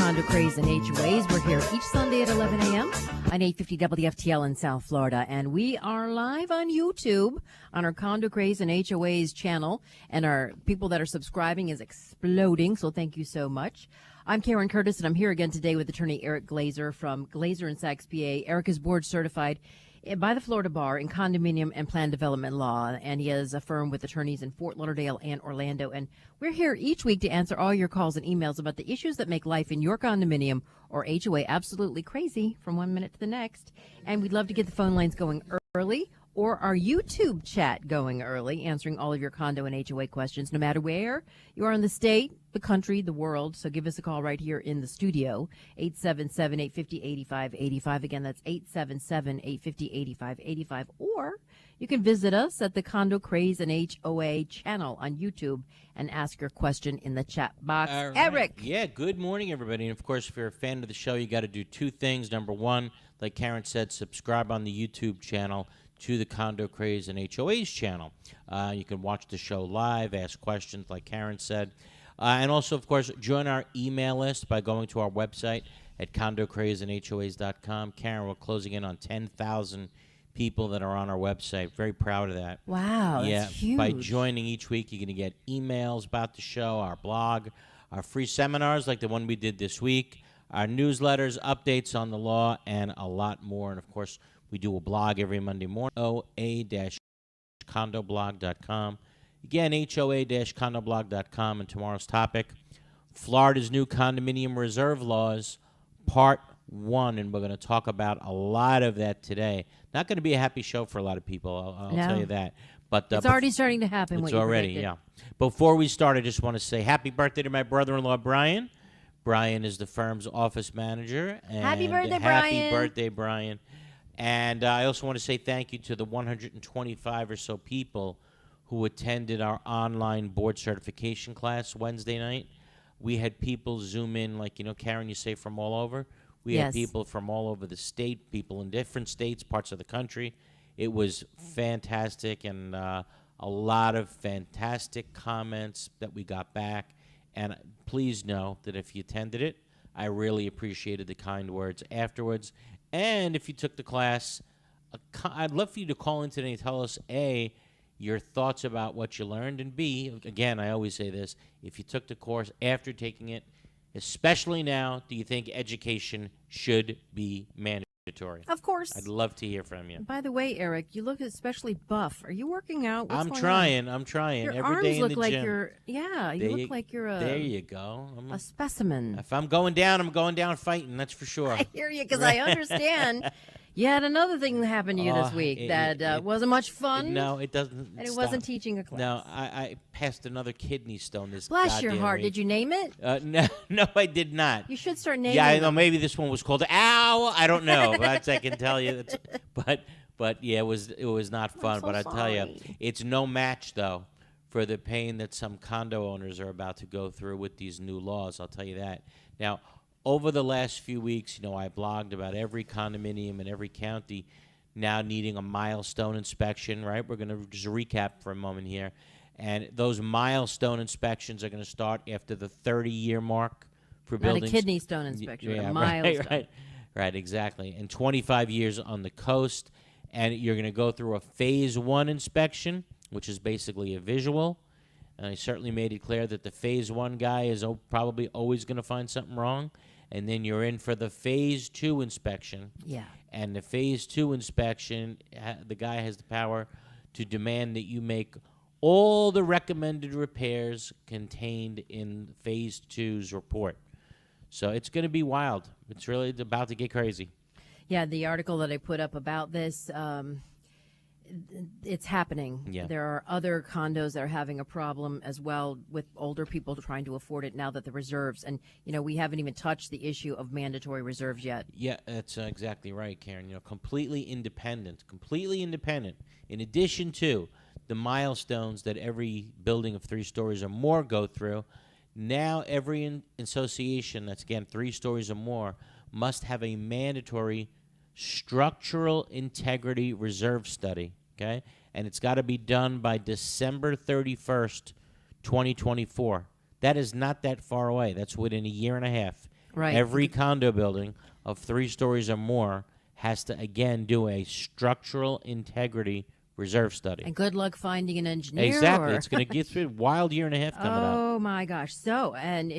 Condo, Craze, and HOAs. We're here each Sunday at 11 a.m. on 850 WFTL in South Florida. And we are live on YouTube on our Condo, Craze, and HOAs channel. And our people that are subscribing is exploding, so thank you so much. I'm Karen Curtis, and I'm here again today with attorney Eric Glazer from Glazer & Sachs, PA. Eric is board certified by the Florida Bar in condominium and plan development law, and he has a firm with attorneys in Fort Lauderdale and Orlando. And we're here each week to answer all your calls and emails about the issues that make life in your condominium or HOA absolutely crazy from one minute to the next. And we'd love to get the phone lines going early or our YouTube chat going early, answering all of your condo and HOA questions, no matter where you are in the state, the country, the world. So give us a call right here in the studio, 877-850-8585. Again, that's 877-850-8585. Or you can visit us at the Condo, Craze, and HOA channel on YouTube and ask your question in the chat box. All right. Eric. Yeah, good morning, everybody. And, of course, if you're a fan of the show, you got to do two things. Number one, like Karen said, subscribe on the YouTube channel to the Condo, Craze, and HOAs channel. You can watch the show live, ask questions like Karen said. And also, of course, join our email list by going to our website at condocrazeandhoas.com. Karen, we're closing in on 10,000 people that are on our website. Very proud of that. Wow, that's huge. By joining each week, you're going to get emails about the show, our blog, our free seminars like the one we did this week, our newsletters, updates on the law, and a lot more. And, of course, we do a blog every Monday morning, HOA-condoblog.com. Again, HOA-condoblog.com. And tomorrow's topic, Florida's new condominium reserve laws, Part 1. And we're going to talk about a lot of that today. Not going to be a happy show for a lot of people, I'll tell you that. But it's already starting to happen. It's already, yeah. Before we start, I just want to say happy birthday to my brother-in-law, Brian. Brian is the firm's office manager. And happy birthday, Brian. Happy birthday, Brian. And I also want to say thank you to the 125 or so people who attended our online board certification class Wednesday night. We had people Zoom in, like, Karen, you say from all over. We had people from all over the state, people in different states, parts of the country. It was fantastic, and a lot of fantastic comments that we got back. And please know that if you attended it, I really appreciated the kind words afterwards. And if you took the class, I'd love for you to call in today and tell us, A, your thoughts about what you learned, and B, again, I always say this, if you took the course after taking it, especially now, do you think education should be mandatory? Of course. I'd love to hear from you. By the way, Eric, you look especially buff. Are you working out? I'm trying. I'm trying. Your every arms day in look the like gym. you look like you're a. There you go. A specimen. If I'm going down, I'm going down fighting. That's for sure. I hear you, because I understand. You had another thing that happened to you this week that wasn't much fun. No, it doesn't. And it wasn't teaching a class. No, I passed another kidney stone this Bless your heart. week. Did you name it? No, I did not. You should start naming Yeah, I know. them. Maybe this one was called Ow. I don't know. That's I can tell you. But yeah, it was not fun. So but I tell you, sorry. it's no match though for the pain that some condo owners are about to go through with these new laws. I'll tell you that. Now, over the last few weeks, I blogged about every condominium in every county now needing a milestone inspection, right? We're going to just recap for a moment here. And those milestone inspections are going to start after the 30-year mark for buildings. Not a kidney stone inspection, Yeah, a milestone. Right, exactly. And 25 years on the coast. And you're going to go through a phase 1 inspection, which is basically a visual. And I certainly made it clear that the phase 1 guy is probably always going to find something wrong. And then you're in for the phase 2 inspection. Yeah. And the phase 2 inspection, the guy has the power to demand that you make all the recommended repairs contained in phase 2's report. So it's going to be wild. It's really about to get crazy. Yeah, the article that I put up about this, it's happening. Yeah. There are other condos that are having a problem as well with older people trying to afford it now that the reserves, and we haven't even touched the issue of mandatory reserves yet. Yeah, that's exactly right, Karen. Completely independent. In addition to the milestones that every building of 3 stories or more go through, now every association that's, again, 3 stories or more must have a mandatory structural integrity reserve study, okay? And it's got to be done by December 31st, 2024. That is not that far away. That's within a year and a half. Right. Every condo building of 3 stories or more has to, again, do a structural integrity reserve study. And good luck finding an engineer. Exactly. Or It's going to get through a wild year and a half coming up. oh my gosh! So, and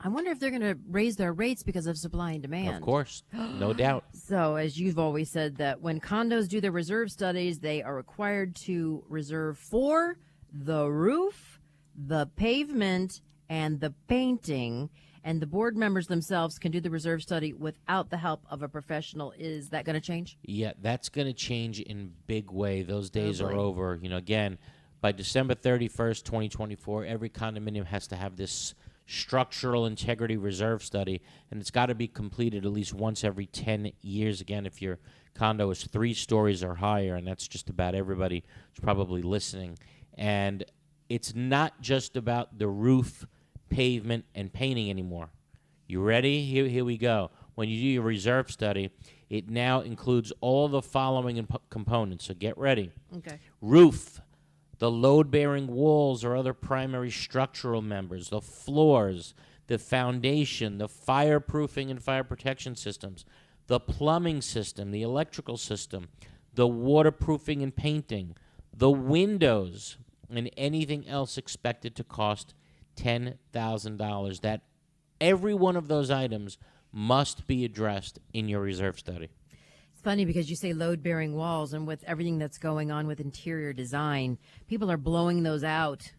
I wonder if they're going to raise their rates because of supply and demand. Of course. No doubt. So, as you've always said, that when condos do their reserve studies, they are required to reserve for the roof, the pavement, and the painting. And the board members themselves can do the reserve study without the help of a professional. Is that going to change? Yeah, that's going to change in big way. Those days are boy. over. Again, by December 31st, 2024, every condominium has to have this structural integrity reserve study, and it's got to be completed at least once every 10 years. Again, if your condo is 3 stories or higher, and that's just about everybody who's probably listening. And it's not just about the roof, pavement, and painting anymore. You ready? Here we go. When you do your reserve study, it now includes all the following components. So get ready. Okay. Roof, the load-bearing walls or other primary structural members, the floors, the foundation, the fireproofing and fire protection systems, the plumbing system, the electrical system, the waterproofing and painting, the windows, and anything else expected to cost $10,000. That every one of those items must be addressed in your reserve study. It's funny because you say load-bearing walls, and with everything that's going on with interior design, people are blowing those out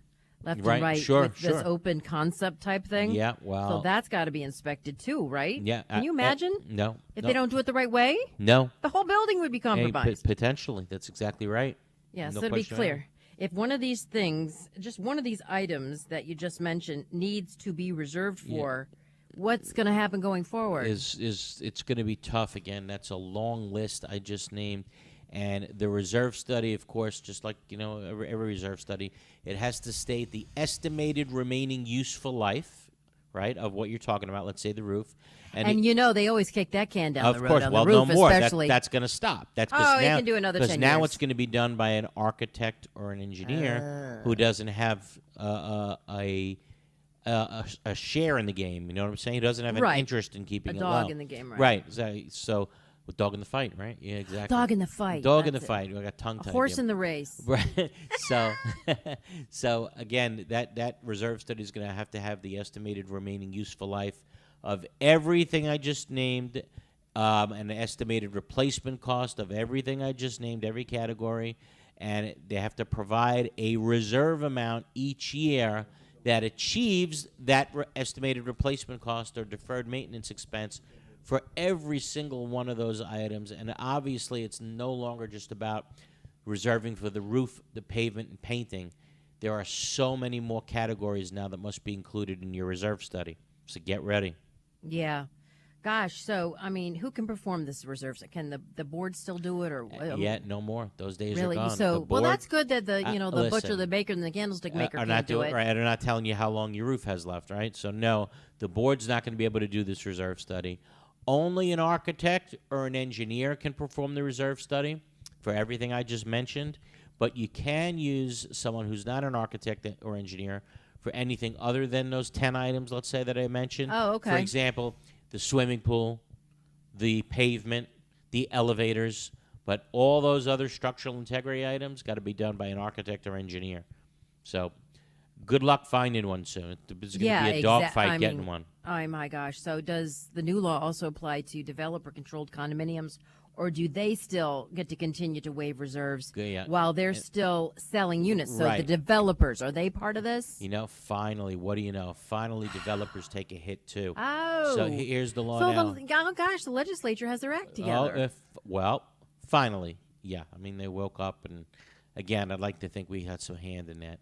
left Right, and right sure, with this open concept type thing. Yeah, well. So that's got to be inspected too, right? Yeah. Can you imagine? No. If no, they don't do it the right way, No. the whole building would be compromised. Potentially. That's exactly right. Yeah, No so to be question about clear, if one of these things, just one of these items that you just mentioned needs to be reserved for, what's going to happen going forward? It's going to be tough. Again, that's a long list I just named. And the reserve study, of course, just like, every reserve study, it has to state the estimated remaining useful life, right, of what you're talking about, let's say the roof. And they always kick that can down the road. Of course, on well, the roof no more. especially. That's going to stop. That's you now, can do another 10 Because now years. it's going to be done by an architect or an engineer who doesn't have a share in the game. You know what I'm saying? He doesn't have an Right. interest in keeping A it dog low. in the game, right? Right. Exactly. So, with dog in the fight, right? Yeah, exactly. Dog in the fight. Dog in the That's it. fight. I got tongue tied. Horse in the race. Right. So again, that reserve study is going to have the estimated remaining useful life of everything I just named, an estimated replacement cost of everything I just named, every category, and they have to provide a reserve amount each year that achieves that estimated replacement cost or deferred maintenance expense for every single one of those items. And obviously, it's no longer just about reserving for the roof, the pavement, and painting. There are so many more categories now that must be included in your reserve study. So get ready. Yeah. Gosh, so, who can perform this reserve? Can the board still do it? Or Yeah, no more. Those days really? are gone. So, The well, board, that's good that the butcher, listen, the baker, and the candlestick maker are can't not do doing it. right. They're not telling you how long your roof has left, right? So no, the board's not going to be able to do this reserve study. Only an architect or an engineer can perform the reserve study for everything I just mentioned, but you can use someone who's not an architect or engineer for anything other than those 10 items, let's say, that I mentioned. Oh, okay. For example, the swimming pool, the pavement, the elevators, but all those other structural integrity items got to be done by an architect or engineer. So good luck finding one soon. It's going to be a dogfight getting one. Oh, my gosh. So does the new law also apply to developer-controlled condominiums, or do they still get to continue to waive reserves while they're still selling units? So the developers, are they part of this? Finally, what do you know? Finally, developers take a hit, too. Oh. So here's the law now. Oh, gosh, the legislature has their act together. Finally. Yeah, they woke up, and, again, I'd like to think we had some hand in that.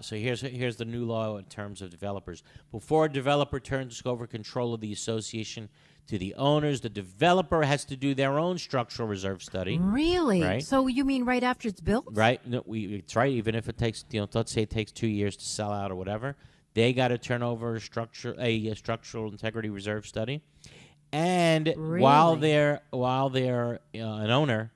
So here's the new law in terms of developers. Before a developer turns over control of the association to the owners, the developer has to do their own structural reserve study. Really? Right? So you mean right after it's built? Right. No, it's right. Even if it takes, let's say it takes 2 years to sell out or whatever, they got to turn over a structural integrity reserve study. And while they're an owner,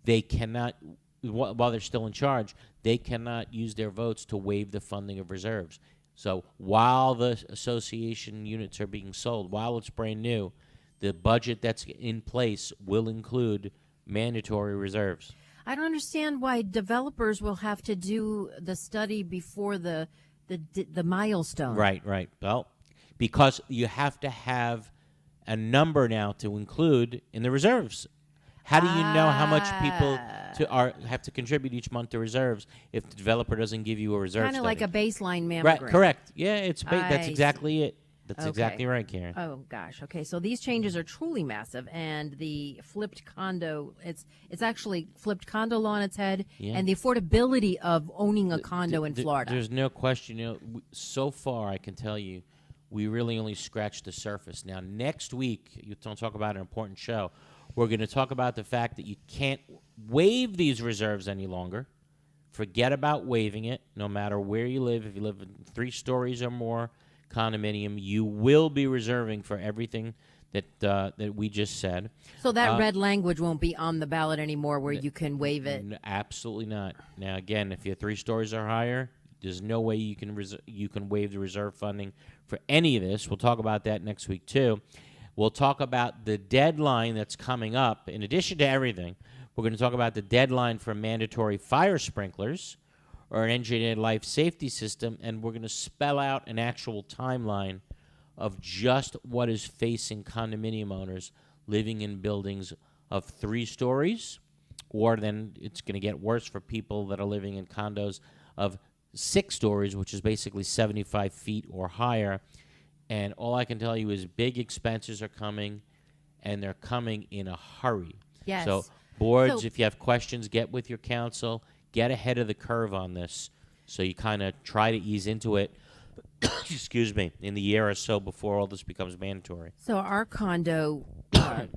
they cannot. While they're still in charge, they cannot use their votes to waive the funding of reserves. So while the association units are being sold, while it's brand new, the budget that's in place will include mandatory reserves. I don't understand why developers will have to do the study before the milestone. Right. Well, because you have to have a number now to include in the reserves. How do you know how much people have to contribute each month to reserves if the developer doesn't give you a reserve Kind of like a baseline mammogram. Right, correct. Yeah, that's I exactly it. That's Okay. exactly right, Karen. Oh gosh. Okay. So these changes are truly massive, and the flipped condo, it's actually flipped condo law on its head, Yeah. and the affordability of owning a condo in Florida. There's no question. So far, I can tell you, we really only scratched the surface. Now, next week, you don't talk about an important show. We're going to talk about the fact that you can't waive these reserves any longer. Forget about waiving it, no matter where you live. If you live in 3 stories or more condominium, you will be reserving for everything that we just said. So that red language won't be on the ballot anymore where you can waive it. Absolutely not. Now, again, if you're 3 stories or higher, there's no way you can waive the reserve funding for any of this. We'll talk about that next week, too. We'll talk about the deadline that's coming up. In addition to everything, we're going to talk about the deadline for mandatory fire sprinklers or an engineered life safety system, and we're going to spell out an actual timeline of just what is facing condominium owners living in buildings of 3 stories, or then it's going to get worse for people that are living in condos of 6 stories, which is basically 75 feet or higher. And all I can tell you is big expenses are coming, and they're coming in a hurry. Yes. So boards, if you have questions, get with your counsel. Get ahead of the curve on this, so you kind of try to ease into it, excuse me, in the year or so before all this becomes mandatory. So our condo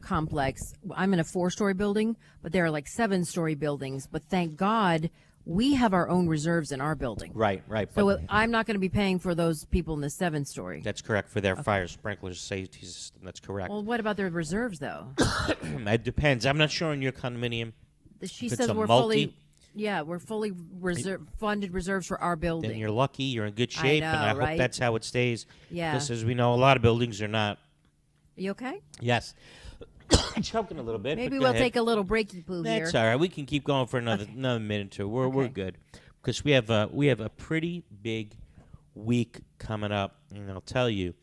complex, I'm in a 4-story building, but there are like 7-story buildings. But thank God we have our own reserves in our building. Right. So I'm not going to be paying for those people in the 7-story. That's correct, for their fire sprinklers safety system. That's correct. Well, what about their reserves, though? It depends. I'm not sure in your condominium. She If it's says a we're multi- fully funded reserves for our building. Then you're lucky. You're in good shape, and I right? hope that's how it stays. Yeah. Because as we know, a lot of buildings are not. You okay? Yes. Choking a little bit. Maybe but go we'll ahead. take a little breaky poo here. That's all right. We can keep going for another minute or two. We're good, because we have a pretty big week coming up, and I'll tell you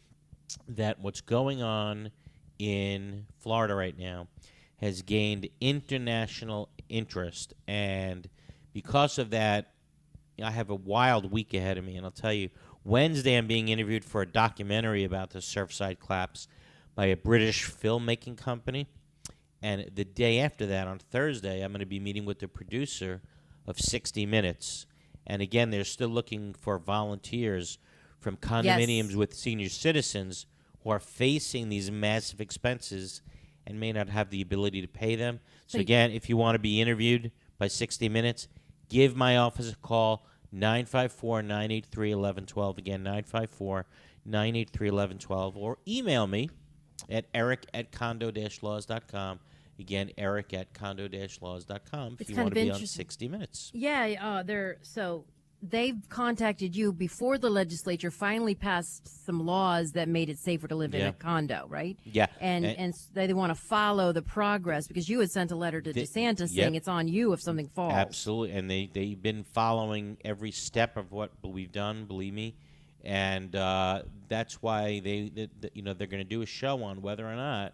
that what's going on in Florida right now has gained international interest, and because of that, I have a wild week ahead of me. And I'll tell you, Wednesday I'm being interviewed for a documentary about the Surfside collapse by a British filmmaking company. And the day after that, on Thursday, I'm going to be meeting with the producer of 60 Minutes. And again, they're still looking for volunteers from condominiums with senior citizens who are facing these massive expenses and may not have the ability to pay them. So again, if you want to be interviewed by 60 Minutes, give my office a call, 954-983-1112. Again, 954-983-1112. Or email me at eric@condo-laws.com. Again, eric@condo-laws.com if you want to be on 60 Minutes. Yeah, they've contacted you before the legislature finally passed some laws that made it safer to live in a condo, right? Yeah. And they want to follow the progress, because you had sent a letter to DeSantis saying it's on you if something falls. Absolutely. And they've been following every step of what we've done, believe me. And that's why they're going to do a show on whether or not,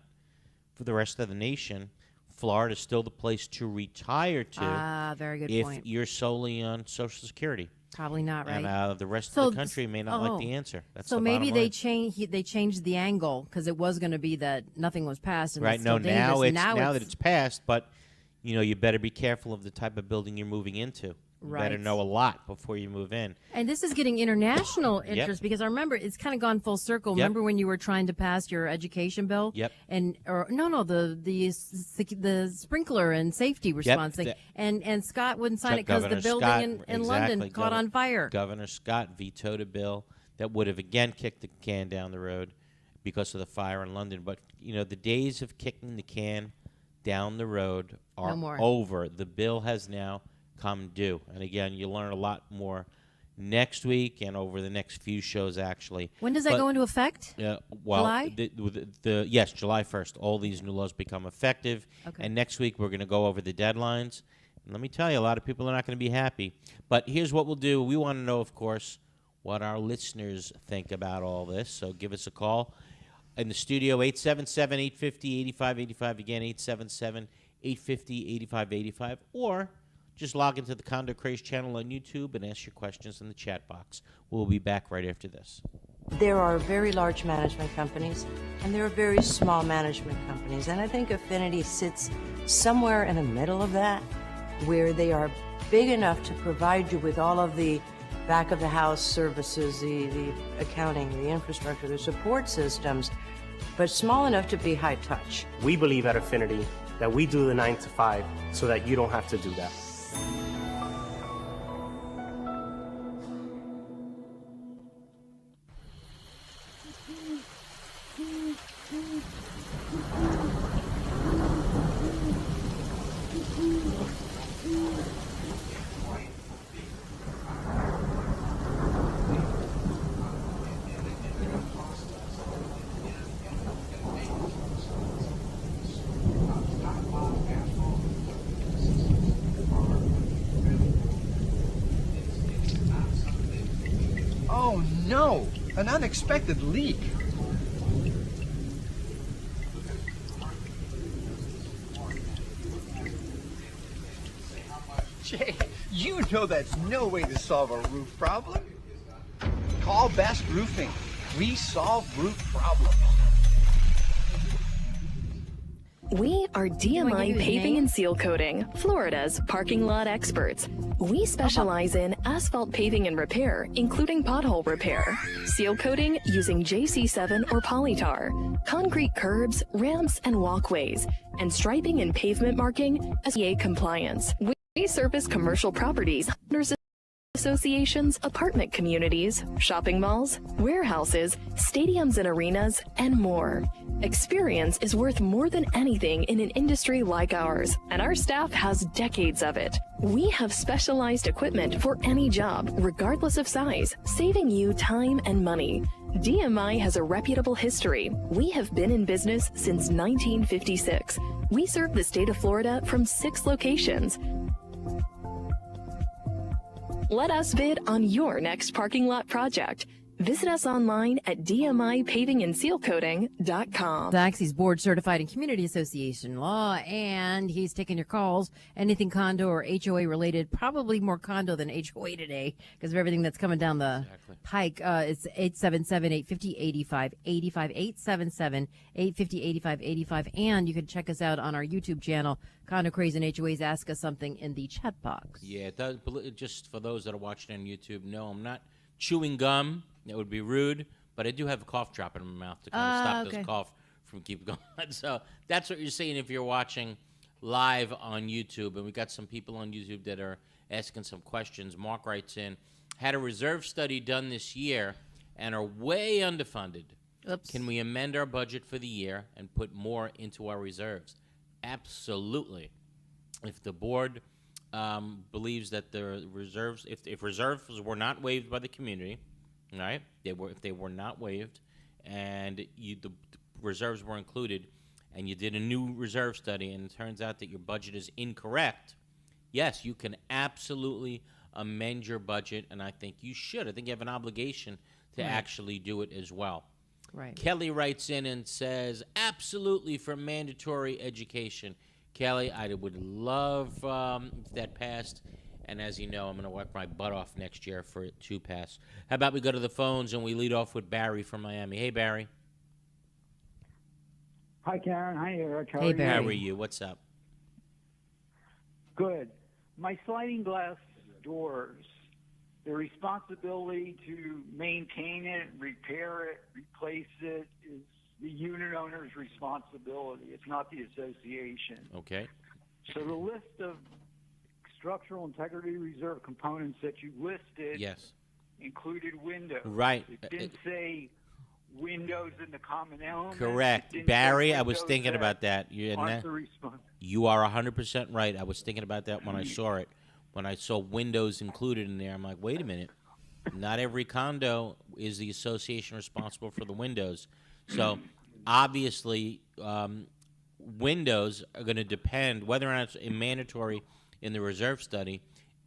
for the rest of the nation, Florida is still the place to retire to. Very good if point. you're solely on Social Security. Probably not, right? And the rest of the country may not like the answer. That's so the maybe bottom they changed the angle, because it was going to be that nothing was passed. And right. it's No, still now dangerous. that it's passed, but you better be careful of the type of building you're moving into. You better know a lot before you move in. And this is getting international interest, because I remember it's kind of gone full circle. Remember when you were trying to pass your education bill? Yep. The sprinkler and safety response thing. And Scott wouldn't sign it because the building in London caught on fire. Governor Scott vetoed a bill that would have again kicked the can down the road because of the fire in London. But the days of kicking the can down the road are over. The bill has now come due. And again, you learn a lot more next week and over the next few shows, actually. When does that go into effect? Well, July? Yes, July 1st. All these new laws become effective. Okay. And next week we're going to go over the deadlines. And let me tell you, a lot of people are not going to be happy. But here's what we'll do. We want to know, of course, what our listeners think about all this. So give us a call. In the studio, 877-850-8585. Again, 877-850-8585. Or just log into the Condo Craze channel on YouTube and ask your questions in the chat box. We'll be back right after this. There are very large management companies, and there are very small management companies. And I think Affinity sits somewhere in the middle of that, where they are big enough to provide you with all of the back of the house services, the accounting, the infrastructure, the support systems, but small enough to be high touch. We believe at Affinity that we do the 9 to 5 so that you don't have to do that. Oh no! An unexpected leak! Jay, you know that's no way to solve a roof problem. Call Best Roofing. We solve roof problems. We are Wanna give DMI you his Paving name? and Seal Coating, Florida's parking lot experts. We specialize in asphalt paving and repair, including pothole repair, seal coating using JC7 or polytar, concrete curbs, ramps, and walkways, and striping and pavement marking as EA compliance. We service commercial properties, owners associations, apartment communities, shopping malls, warehouses, stadiums and arenas, and more. Experience is worth more than anything in an industry like ours, and our staff has decades of it. We have specialized equipment for any job, regardless of size, saving you time and money. DMI has a reputable history. We have been in business since 1956. We serve the state of Florida from 6 locations. Let us bid on your next parking lot project. Visit us online at dmipavingandsealcoating.com. Zach, he's board certified in Community Association law, and he's taking your calls. Anything condo or HOA related, probably more condo than HOA today because of everything that's coming down the pike. It's 877-850-8585, 877-850-8585, and you can check us out on our YouTube channel, Condo Craze and HOAs. Ask us something in the chat box. Yeah, it does, just for those that are watching on YouTube, no, I'm not chewing gum. That would be rude, but I do have a cough drop in my mouth to kind of stop this cough from keep going. So that's what you're seeing if you're watching live on YouTube. And we got some people on YouTube that are asking some questions. Mark writes in, had a reserve study done this year and are way underfunded. Oops. Can we amend our budget for the year and put more into our reserves? Absolutely. If the board believes that the reserves, if reserves were not waived by the community, right? If they were not waived, and the reserves were included, and you did a new reserve study, and it turns out that your budget is incorrect, yes, you can absolutely amend your budget, and I think you should. I think you have an obligation to actually do it as well. Right. Kelly writes in and says, absolutely for mandatory education. Kelly, I would love if that passed. And as you know, I'm going to work my butt off next year for it to pass. How about we go to the phones and we lead off with Barry from Miami. Hey, Barry. Hi, Karen. Hi, Eric. How Hey, are you? Barry. How are you? What's up? Good. My sliding glass doors, the responsibility to maintain it, repair it, replace it is the unit owner's responsibility. It's not the association. Okay. So the list of structural integrity reserve components that you listed Yes. included windows. Right. It didn't say windows in the common element. Correct. It didn't Barry, say I was windows thinking that about that. aren't the response. You are 100% right. I was thinking about that when I saw it. When I saw windows included in there, I'm like, wait a minute. not every condo is the association responsible for the windows. So obviously, windows are going to depend whether or not it's mandatory in the reserve study.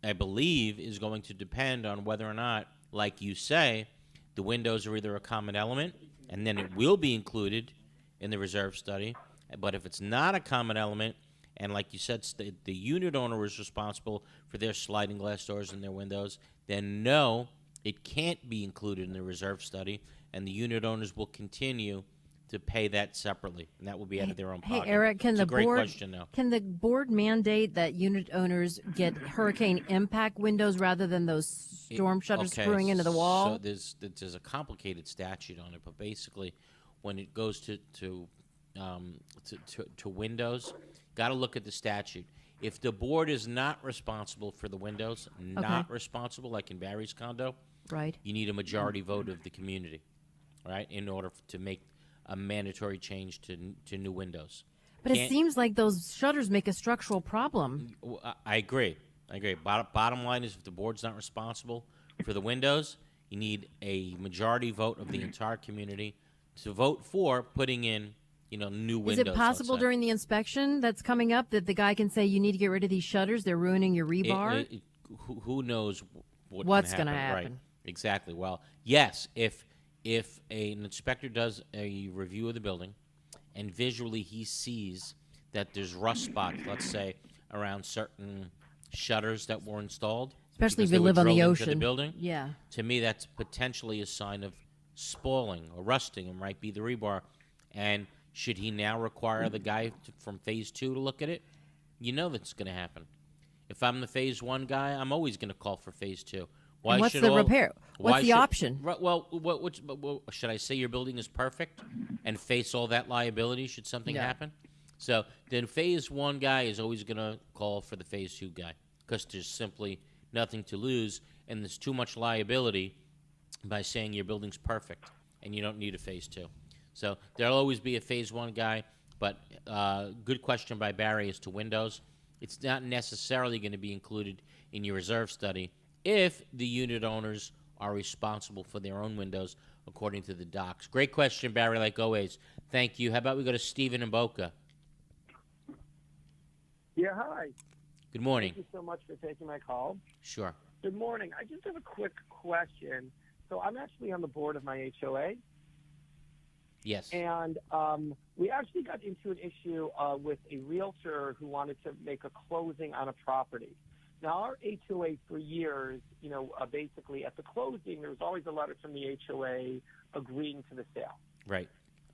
I believe is going to depend on whether or not, like you say, the windows are either a common element, and then it will be included in the reserve study. But if it's not a common element, and like you said, the unit owner is responsible for their sliding glass doors and their windows, then no, it can't be included in the reserve study, and the unit owners will continue to pay that separately, and that will be out of their own pocket. Hey, Eric, it's a great question, though. Can the board mandate that unit owners get hurricane impact windows rather than those storm shutters screwing into the wall? So there's a complicated statute on it, but basically, when it goes to windows, got to look at the statute. If the board is not responsible for the windows, not responsible, like in Barry's condo, right? You need a majority vote of the community, right, in order to make a mandatory change to new windows. But it seems like those shutters make a structural problem. I agree. Bottom line is, if the board's not responsible for the windows, you need a majority vote of the entire community to vote for putting in, new windows. Is it possible during the inspection that's coming up that the guy can say, you need to get rid of these shutters, they're ruining your rebar? Who knows what's going to happen? Right. Exactly. Well, yes, if an inspector does a review of the building and visually he sees that there's rust spots, let's say, around certain shutters that were installed, especially if you live on the ocean, the building, yeah, to me that's potentially a sign of spoiling or rusting. It might be the rebar. And should he now require the guy from Phase 2 to look at it? You know that's going to happen. If I'm the Phase 1 guy, I'm always going to call for Phase 2. Why what's the repair? What's the option? Well, should I say your building is perfect and face all that liability should something happen? So then Phase 1 guy is always going to call for the Phase 2 guy because there's simply nothing to lose, and there's too much liability by saying your building's perfect and you don't need a Phase 2. So there'll always be a Phase 1 guy, but good question by Barry as to windows. It's not necessarily going to be included in your reserve study if the unit owners are responsible for their own windows according to the docs. Great question, Barry, like always. Thank you. How about we go to Stephen in Boca? Yeah, hi. Good morning. Thank you so much for taking my call. Sure. Good morning. I just have a quick question. So I'm actually on the board of my HOA. Yes. And we actually got into an issue with a realtor who wanted to make a closing on a property. Now, our HOA for years, basically at the closing, there was always a letter from the HOA agreeing to the sale. Right.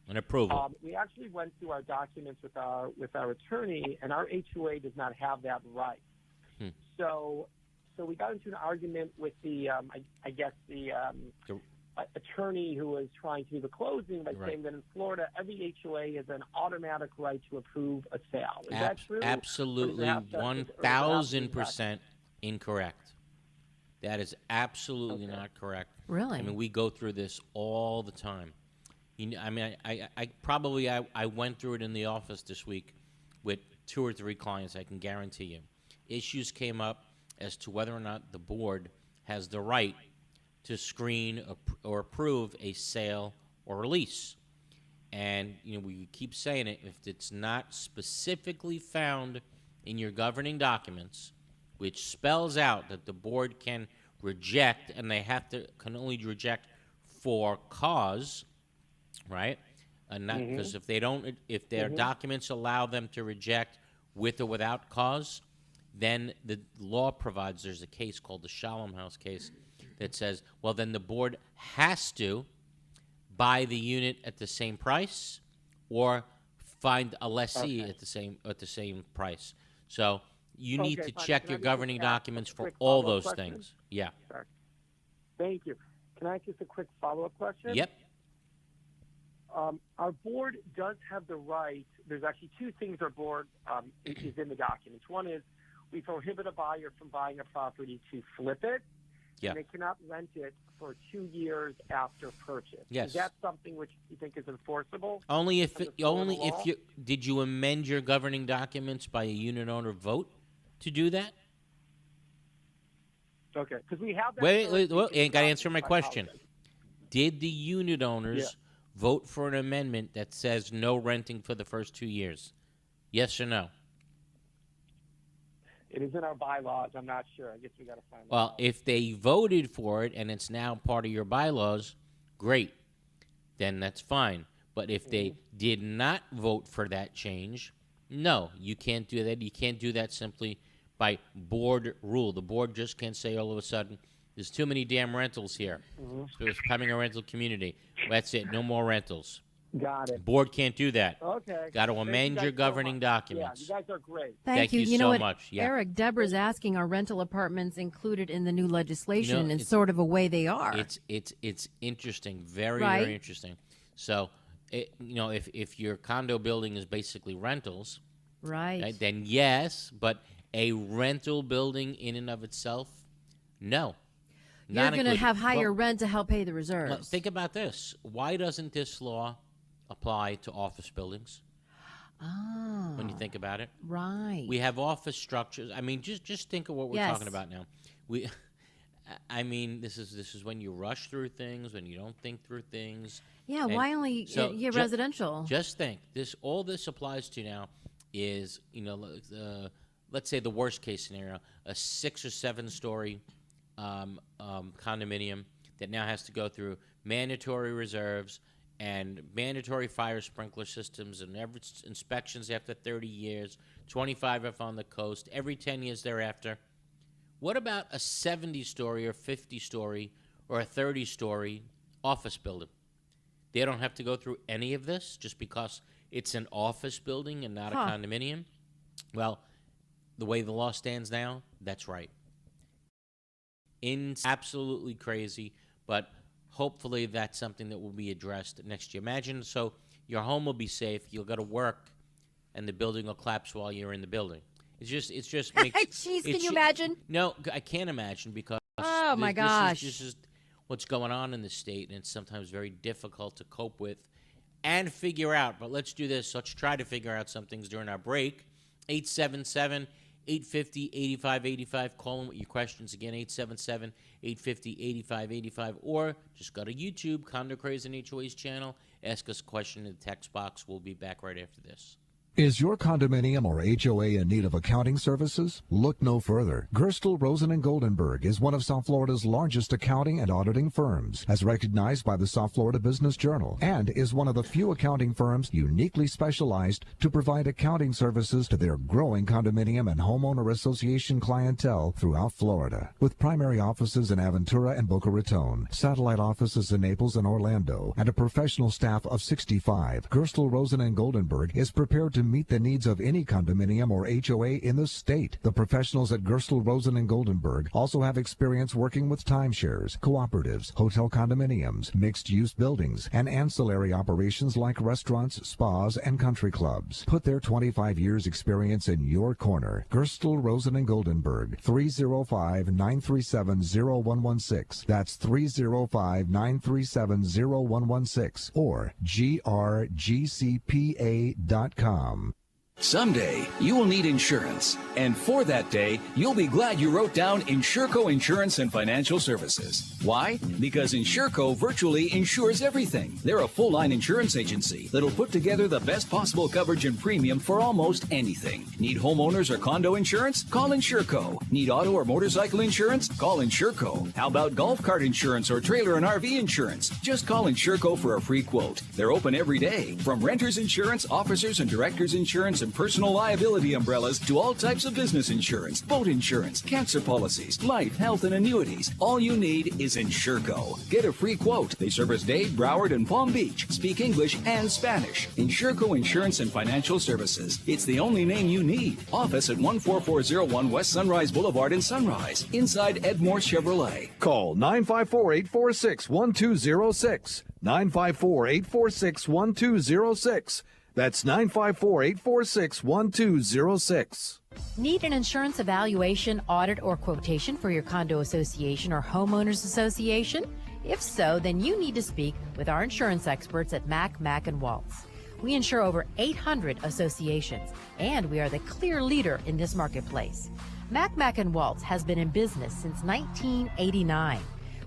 An approval. We actually went through our documents with our attorney, and our HOA does not have that right. So we got into an argument with the attorney who was trying to do the closing by saying that in Florida, every HOA has an automatic right to approve a sale. Is that true? Absolutely, 1,000% incorrect. That is absolutely not correct. Really? I mean, we go through this all the time. I went through it in the office this week with 2 or 3 clients, I can guarantee you. Issues came up as to whether or not the board has the right to screen or approve a sale or a lease. And, we keep saying it, if it's not specifically found in your governing documents, which spells out that the board can reject, and they can only reject for cause, right? And not because if their documents allow them to reject with or without cause, then the law provides, there's a case called the Shalom House case that says, well, then the board has to buy the unit at the same price or find a lessee at the same price. So you need to check your governing documents for all those things. Yeah. Sorry. Thank you. Can I ask just a quick follow-up question? Yep. Our board does have the right. There's actually 2 things our board is in the documents. One is we prohibit a buyer from buying a property to flip it. Yeah. And they cannot rent it for 2 years after purchase. Yes. Is that something which you think is enforceable? Only if you did you amend your governing documents by a unit owner vote to do that? Okay, because we have that. Wait, you ain't got to answer my question. Did the unit owners vote for an amendment that says no renting for the first 2 years? Yes or no? It is in our bylaws. I'm not sure. I guess we got to find. Well, if they voted for it and it's now part of your bylaws, great. Then that's fine. But if they did not vote for that change, no, you can't do that. You can't do that simply by board rule. The board just can't say all of a sudden, there's too many damn rentals here. So it's becoming a rental community. That's it. No more rentals. Got it. Board can't do that. Okay. Got to amend your governing documents. Yeah, you guys are great. Thank you. You know so what, much. Yeah. Eric, Deborah's asking, are rental apartments included in the new legislation? You know, and sort of a way they are. It's interesting. Very, Right. very interesting. So, if your condo building is basically rentals, right. then yes, but a rental building in and of itself, no. You're going to included. have higher Well, rent to help pay the reserves. well, think about this. Why doesn't this law apply to office buildings? When you think about it, right. we have office structures. I mean, just think of what we're talking about now. This is when you rush through things, when you don't think through things. Yeah, And why only so residential? Just think, all this applies to now is, let's say the worst case scenario, a 6 or 7 story condominium that now has to go through mandatory reserves and mandatory fire sprinkler systems and inspections after 30 years, 25 if on the coast, every 10 years thereafter. What about a 70-story or 50-story or a 30-story office building? They don't have to go through any of this just because it's an office building and not a condominium? Well, the way the law stands now, that's right. Absolutely crazy, but hopefully that's something that will be addressed next year. Imagine, so your home will be safe, you'll go to work, and the building will collapse while you're in the building. It's just makes... Jeez, can you imagine? No, I can't imagine because... Oh, my gosh. This is what's going on in the state, and it's sometimes very difficult to cope with and figure out. But let's do this. Let's try to figure out some things during our break. 877-850-8585. Call in with your questions again, 877-850-8585. Or just go to YouTube, Condo Craze and HOAs channel. Ask us a question in the text box. We'll be back right after this. Is your condominium or HOA in need of accounting services? Look no further. Gerstel, Rosen & Goldenberg is one of South Florida's largest accounting and auditing firms, as recognized by the South Florida Business Journal, and is one of the few accounting firms uniquely specialized to provide accounting services to their growing condominium and homeowner association clientele throughout Florida. With primary offices in Aventura and Boca Raton, satellite offices in Naples and Orlando, and a professional staff of 65, Gerstel, Rosen & Goldenberg is prepared to meet the needs of any condominium or HOA in the state. The professionals at Gerstel, Rosen & Goldenberg also have experience working with timeshares, cooperatives, hotel condominiums, mixed-use buildings, and ancillary operations like restaurants, spas, and country clubs. Put their 25 years experience in your corner. Gerstel, Rosen & Goldenberg, 305-937-0116. That's 305-937-0116 or grgcpa.com. Someday, you will need insurance. And for that day, you'll be glad you wrote down Insurco Insurance and Financial Services. Why? Because Insurco virtually insures everything. They're a full-line insurance agency that'll put together the best possible coverage and premium for almost anything. Need homeowners or condo insurance? Call Insurco. Need auto or motorcycle insurance? Call Insurco. How about golf cart insurance or trailer and RV insurance? Just call Insurco for a free quote. They're open every day. From renters insurance, officers and directors insurance, and personal liability umbrellas to all types of business insurance, boat insurance, cancer policies, life, health, and annuities. All you need is Insurco. Get a free quote. They service Dade, Broward, and Palm Beach. Speak English and Spanish. Insurco Insurance and Financial Services. It's the only name you need. Office at 14401 West Sunrise Boulevard in Sunrise, inside Edmore Chevrolet. Call 954-846-1206. 954-846-1206. That's 954-846-1206. Need an insurance evaluation, audit, or quotation for your condo association or homeowners association? If so, then you need to speak with our insurance experts at Mack & Waltz. We insure over 800 associations, and we are the clear leader in this marketplace. Mac & Waltz has been in business since 1989.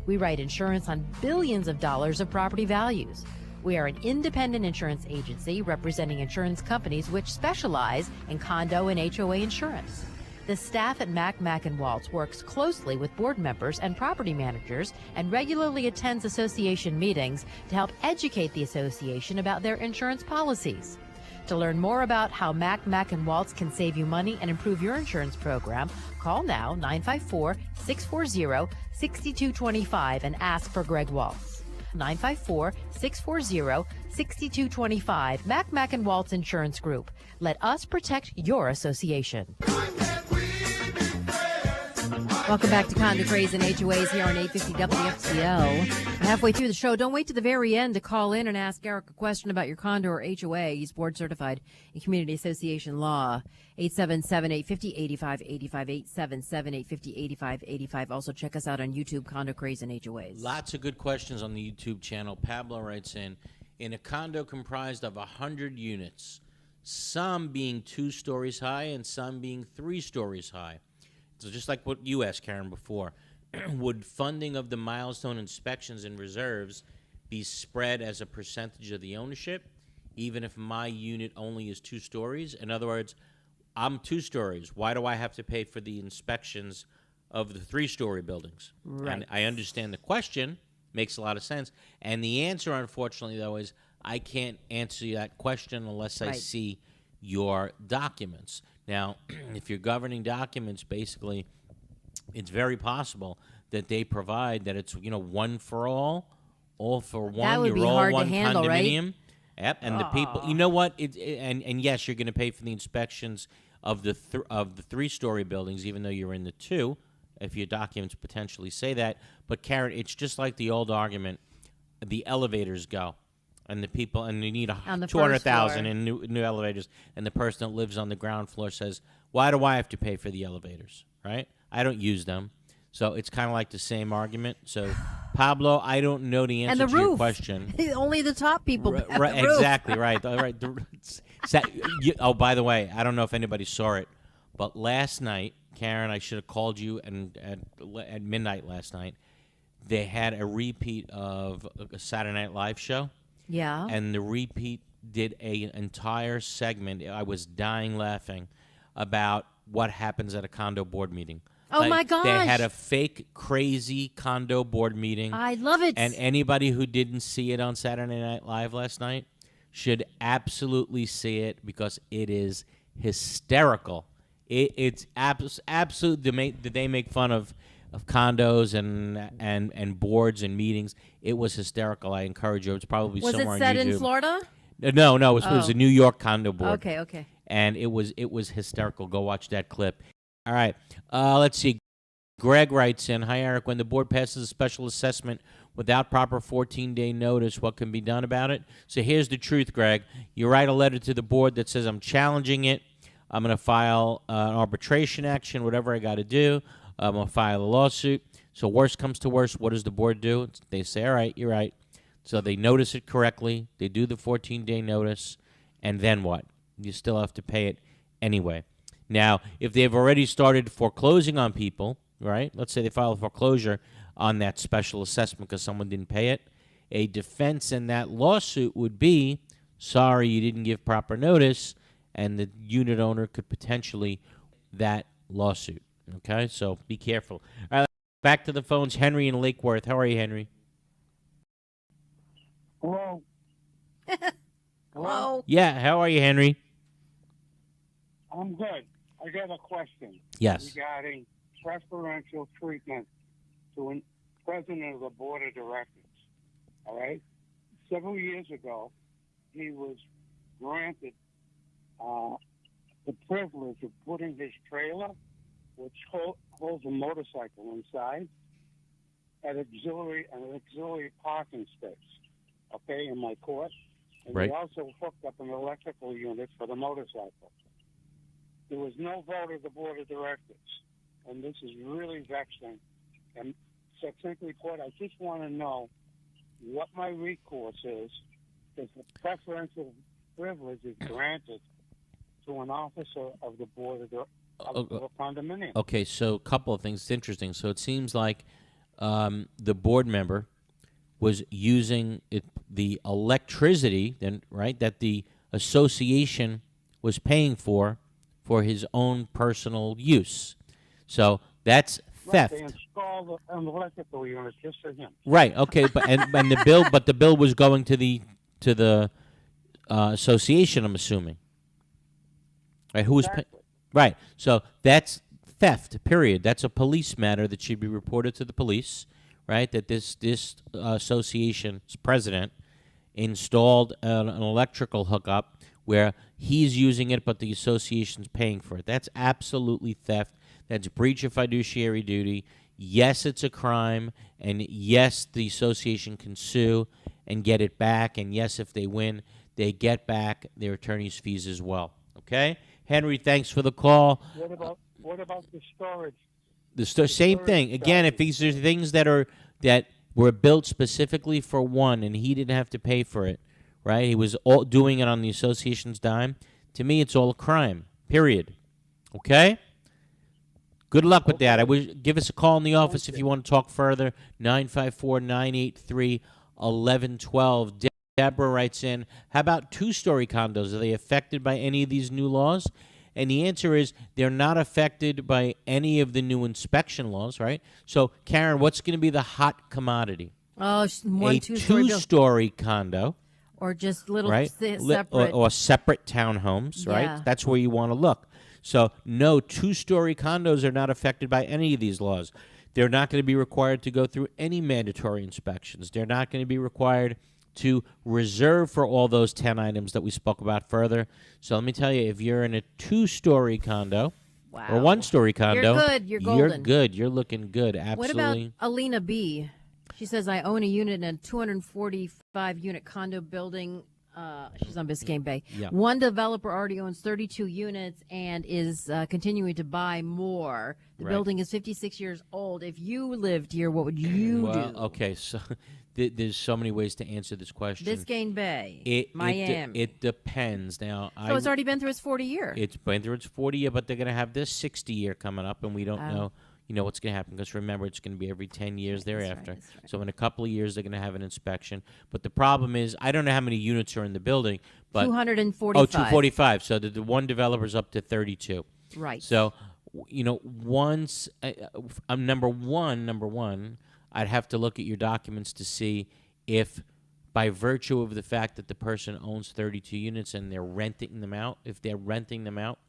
We write insurance on billions of dollars of property values. We are an independent insurance agency representing insurance companies which specialize in condo and HOA insurance. The staff at Mac & Waltz works closely with board members and property managers and regularly attends association meetings to help educate the association about their insurance policies. To learn more about how Mac & Waltz can save you money and improve your insurance program, call now 954-640-6225 and ask for Greg Waltz. 954-640-6225. Mac & Waltz Insurance Group. Let us protect your association. Welcome back to Condo, Craze, and HOAs here on 850 WFTL. Halfway through the show, don't wait to the very end to call in and ask Eric a question about your condo or HOA. He's board certified in community association law. 877-850-8585, 877-850-8585. Also check us out on YouTube, Condo, Craze, and HOAs. Lots of good questions on the YouTube channel. Pablo writes in a condo comprised of 100 units, some being 2 stories high and some being 3 stories high. So just like what you asked, Karen, before, would funding of the milestone inspections and reserves be spread as a percentage of the ownership, even if my unit only is 2 stories? In other words, I'm 2 stories. Why do I have to pay for the inspections of the 3-story buildings? Right. And I understand the question. Makes a lot of sense. And the answer, unfortunately, though, is I can't answer that question unless I see your documents. Now, if you're governing documents, basically, it's very possible that they provide that it's, one for all for one. That would be you're all hard one to handle, condominium. right? Yep, and the people, you know what? And yes, you're going to pay for the inspections of the 3-story buildings, even though you're in the 2, if your documents potentially say that. But Karen, it's just like the old argument: the elevators go. And the people, and you need 200,000 in new elevators, and the person that lives on the ground floor says, "Why do I have to pay for the elevators? Right? I don't use them." So it's kind of like the same argument. So, Pablo, I don't know the answer to your question. Only the top people. Right, exactly right. All right. Oh, by the way, I don't know if anybody saw it, but last night, Karen, I should have called you, and at midnight last night, they had a repeat of a Saturday Night Live show. Yeah. And the repeat did an entire segment. I was dying laughing about what happens at a condo board meeting. Oh, my gosh. They had a fake, crazy condo board meeting. I love it. And anybody who didn't see it on Saturday Night Live last night should absolutely see it because it is hysterical. It's absolute. They make fun of condos and boards and meetings. It was hysterical. I encourage you. It's probably somewhere on YouTube. Was it set in Florida? No, it was a New York condo board. Okay. And it was hysterical. Go watch that clip. All right. Let's see. Greg writes in, "Hi, Eric. When the board passes a special assessment without proper 14-day notice, what can be done about it?" So here's the truth, Greg. You write a letter to the board that says, "I'm challenging it. I'm going to file an arbitration action, whatever I got to do. I'm going to file a lawsuit." So worst comes to worst, what does the board do? They say, all right, you're right. So they notice it correctly. They do the 14-day notice. And then what? You still have to pay it anyway. Now, if they've already started foreclosing on people, right? Let's say they file a foreclosure on that special assessment because someone didn't pay it. A defense in that lawsuit would be, sorry, you didn't give proper notice, and the unit owner could potentially that lawsuit. Okay, so be careful. All right, back to the phones. Henry in Lake Worth. How are you, Henry? Hello. Hello. Yeah, how are you, Henry? I'm good. I got a question. Yes. Regarding preferential treatment to a president of the board of directors. All right? Several years ago, he was granted the privilege of putting his trailer, which holds a motorcycle inside, at an auxiliary parking space, okay, in my court. And right. He also hooked up an electrical unit for the motorcycle. There was no vote of the board of directors, and this is really vexing. And simply put, I just want to know what my recourse is if the preferential privilege is granted to an officer of the board of of a condominium. Okay, so a couple of things. It's interesting. So it seems like the board member was using the electricity, then right, that the association was paying for his own personal use. So that's theft. Right, they installed an electrical unit just for him. Right. Okay. But and the bill was going to the association. I'm assuming. Right. Who was right. So that's theft. Period. That's a police matter that should be reported to the police. Right. That this association's president installed an electrical hookup where he's using it, but the association's paying for it. That's absolutely theft. That's breach of fiduciary duty. Yes, it's a crime, and yes, the association can sue and get it back, and yes, if they win, they get back their attorney's fees as well. Okay? Henry, thanks for the call. What about the storage? Same thing. Again, if these are things that were built specifically for one and he didn't have to pay for it, right? He was all doing it on the association's dime. To me, it's all a crime, period. Okay? Good luck with that. Give us a call in the office if you want to talk further. 954-983-1112. Deborah writes in, how about two-story condos? Are they affected by any of these new laws? And the answer is they're not affected by any of the new inspection laws, right? So, Karen, what's going to be the hot commodity? Oh, a two-story condo. Or just little right? separate. Or separate townhomes, right? That's where you want to look. So, no, two-story condos are not affected by any of these laws. They're not going to be required to go through any mandatory inspections. They're not going to be required to reserve for all those 10 items that we spoke about further. So let me tell you, if you're in a two-story condo or one-story condo, you're good. You're golden. You're good. You're looking good. Absolutely. What about Alina B? She says, I own a unit in a 245-unit condo building. She's on Biscayne Bay. Yeah. One developer already owns 32 units and is continuing to buy more. The building is 56 years old. If you lived here, what would you do? Okay, so there's so many ways to answer this question. Biscayne Bay, Miami. It depends. Now, so it's already been through its 40 year. It's been through its 40 year, but they're going to have this 60 year coming up, and we don't know. You know what's going to happen, because remember, it's going to be every 10 years thereafter. That's right. So in a couple of years, they're going to have an inspection. But the problem is, I don't know how many units are in the building, but 245. Oh, 245. So the one developer's up to 32. Right. So, once number one, I'd have to look at your documents to see if, by virtue of the fact that the person owns 32 units and they're renting them out, if they're renting them out,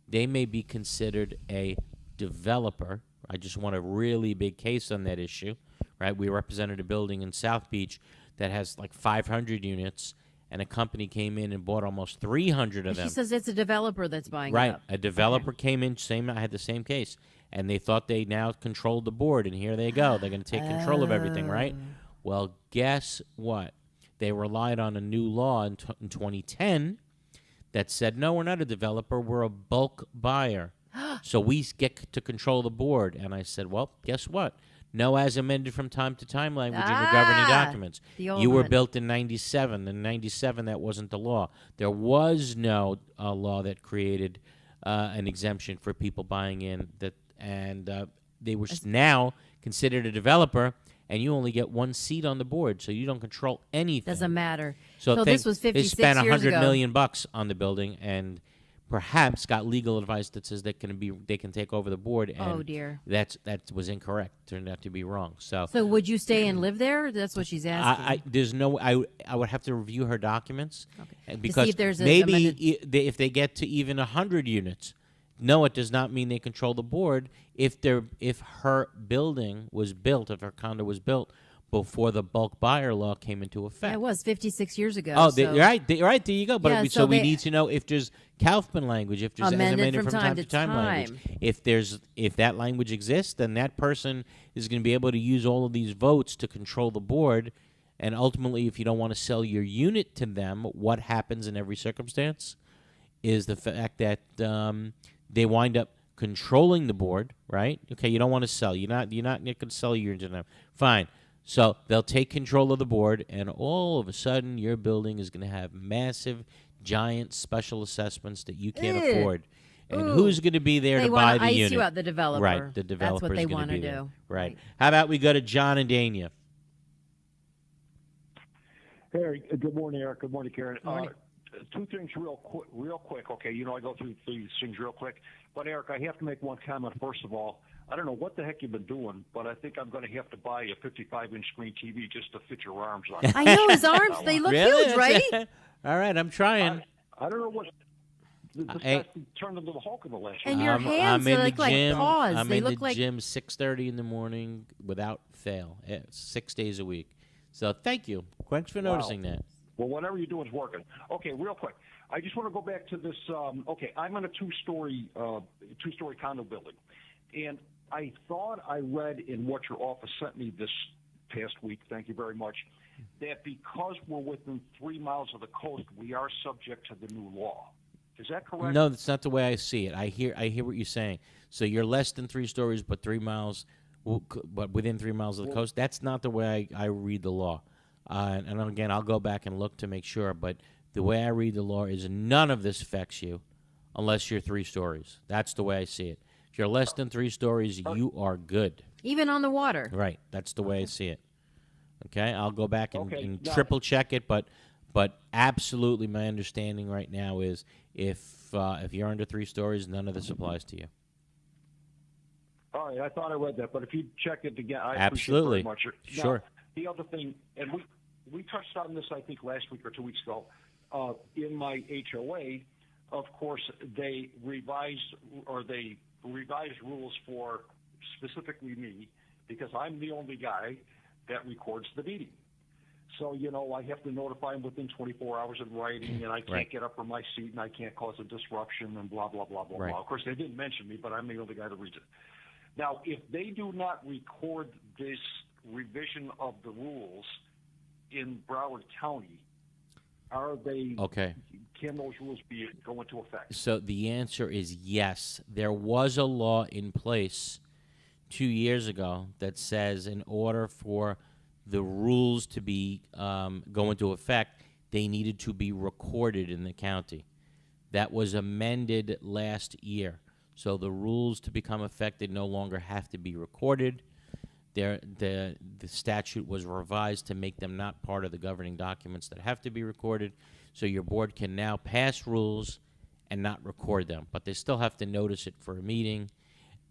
they may be considered a developer. I just want a really big case on that issue, right? We represented a building in South Beach that has like 500 units, and a company came in and bought almost 300 of them. She says it's a developer that's buying it right. up. A developer came in, I had the same case, and they thought they now controlled the board, and here they go. They're going to take control of everything, right? Well, guess what? They relied on a new law in 2010 that said, no, we're not a developer, we're a bulk buyer. So we get to control the board. And I said, well, guess what? No as amended from time to time language in your governing documents. You were built in 97. In 97, that wasn't the law. There was no law that created an exemption for people buying in, and they were now considered a developer, and you only get one seat on the board, so you don't control anything. Doesn't matter. So this was 56 they spent years ago. $100 million on the building, and perhaps got legal advice that says they can take over the board. And oh dear, that was incorrect. Turned out to be wrong. So would you stay and live there? That's what she's asking. There's no. I would have to review her documents, because to see if there's maybe if they get to even 100 units. No, it does not mean they control the board. If her building was built, if her condo was built before the bulk buyer law came into effect. Yeah, it was 56 years ago. Oh, right. There you go. But so we need to know if there's Kaufman language, if there's amended from time to time language. If that language exists, then that person is going to be able to use all of these votes to control the board. And ultimately, if you don't want to sell your unit to them, what happens in every circumstance is the fact that they wind up controlling the board, right? Okay, you don't want to sell. You're not going to sell your unit to them. Fine. So they'll take control of the board, and all of a sudden your building is going to have massive, giant special assessments that you can't afford. And Ooh. who's going to be there They to wanna buy the ice unit? you out, the developer. Right, the That's developer. what they want to do. Right. How about we go to John and Dania? Hey, good morning, Eric. Good morning, Karen. Morning. Two things real quick. Okay, I go through these things real quick. But, Eric, I have to make one comment. First of all, I don't know what the heck you've been doing, but I think I'm going to have to buy a 55-inch screen TV just to fit your arms on. I know his arms, they look Really? huge, right? All right, I'm trying. I don't know what. This guy's turned into the Hulk in the last And year. your hands, I'm they in look the like gym. paws. I'm They in look the like gym 6:30 in the morning without fail, 6 days a week. So thank you. Thanks for noticing that. Well, whatever you do is working. Okay, real quick. I just want to go back to this. Okay, I'm in a two-story condo building, and I thought I read in what your office sent me this past week, thank you very much, that because we're within 3 miles of the coast, we are subject to the new law. Is that correct? No, that's not the way I see it. I hear what you're saying. So you're less than 3 stories, but 3 miles, but within 3 miles of the coast. That's not the way I read the law. And again, I'll go back and look to make sure. But the way I read the law is none of this affects you unless you're 3 stories. That's the way I see it. If you're less than 3 stories, you are good. even on the water. Right. That's the way I see it. Okay, I'll go back and, Okay, now- triple check it, but absolutely, my understanding right now is if you're under 3 stories, none of this applies to you. All right, I thought I read that, but if you check it again, I Absolutely. appreciate it very much. Sure. Now, the other thing, and we touched on this, I think, last week or 2 weeks ago. In my HOA, of course, they revised rules for specifically me because I'm the only guy that records the meeting. So, I have to notify them within 24 hours in writing, and I can't Right. get up from my seat, and I can't cause a disruption, and blah, blah, blah, blah, Right. blah. Of course, they didn't mention me, but I'm the only guy that reads it. Now, if they do not record this revision of the rules in Broward County, are they? Okay. Can those rules go into effect? So the answer is yes. There was a law in place 2 years ago that says in order for the rules to be go into effect, they needed to be recorded in the county. That was amended last year. So the rules to become effective no longer have to be recorded. The statute was revised to make them not part of the governing documents that have to be recorded. So your board can now pass rules and not record them, but they still have to notice it for a meeting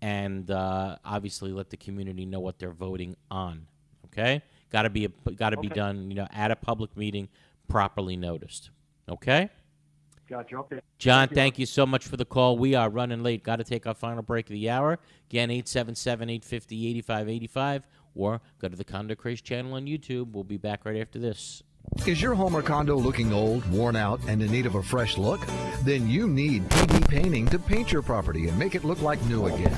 and obviously let the community know what they're voting on. Okay, got to be done at a public meeting, properly noticed. Okay. Gotcha. Okay. John, thank you so much for the call. We are running late. Got to take our final break of the hour. Again, 877-850-8585, or go to the Condo Craze channel on YouTube. We'll be back right after this. Is your home or condo looking old, worn out, and in need of a fresh look? Then you need PD Painting to paint your property and make it look like new again.